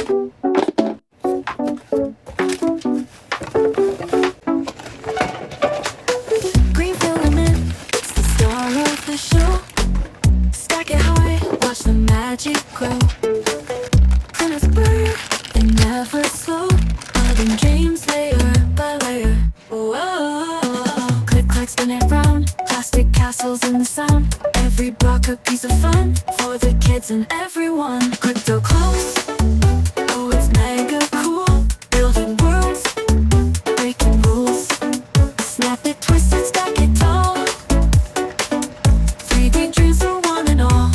Green filament, it's the star of the show. Stack it high, watch the magic grow. Printers burn, they never slow. Building dreams layer by layer. Whoa, click, clack, spin it round. Plastic castles in the sound. Every block a piece of fun for the kids and everyone. CryptoCloaks, oh it's mega cool. Building worlds, breaking rules. Snap it, twist it, stack it tall. 3D dreams for one and all.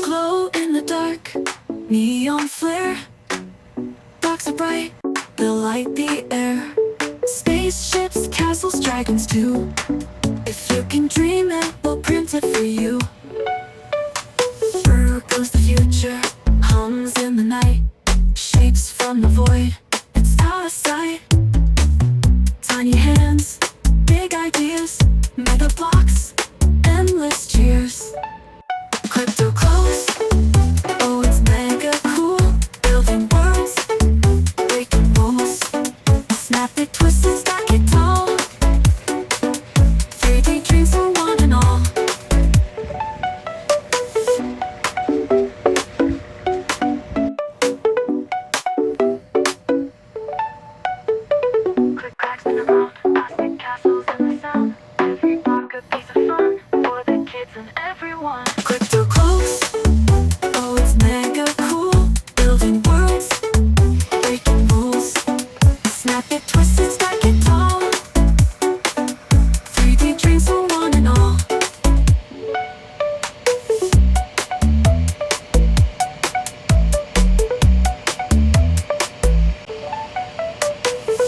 Glow in the dark, neon flare. Blocks are bright, they'll light the air. Spaceships, castles, dragons too. If you can dream it, we'll print it for you. Brr goes the future, hums in the night. Shapes from the void, it's out of sight. Tiny hands, big ideas. Mega blocks, endless cheers. CryptoCloaks, oh it's mega cool. Building worlds, breaking rules. Snap it, twist it, stack it tall. 3D dreams for one and all. Click, clack, spin around. Plastic castles in the sound. Every block a piece of fun for the kids and everyone. CryptoCloaks, oh it's mega cool. Building worlds, breaking rules. Snap it, twist it, stack it tall. 3D dreams for one and all.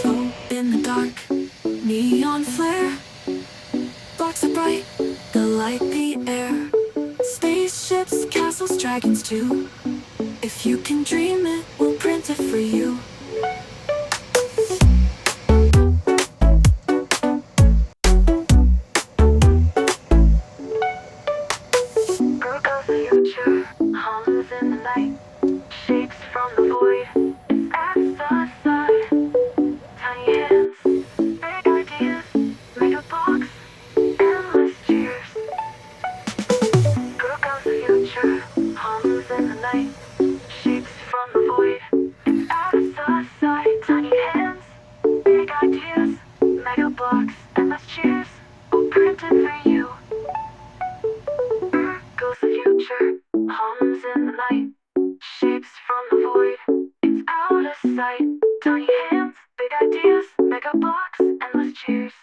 Glow in the dark, neon flare. Blocks are bright, they'll light the air. Spaceships, castles, dragons too. If you can dream it, we'll print it for you. Brr goes the future, hums in the night. Shapes from the void, it's at the side. Tiny hands, big ideas. Mega blocks, endless cheers. Brr goes the future, hums in the night. Shapes from the void, it's out of the sight. Tiny hands, big ideas. Mega blocks, endless cheers. We'll print it for you. Brr goes the future, hums in the night. Shapes from the void, it's out of sight. Tiny hands, big ideas. Mega blocks, endless cheers.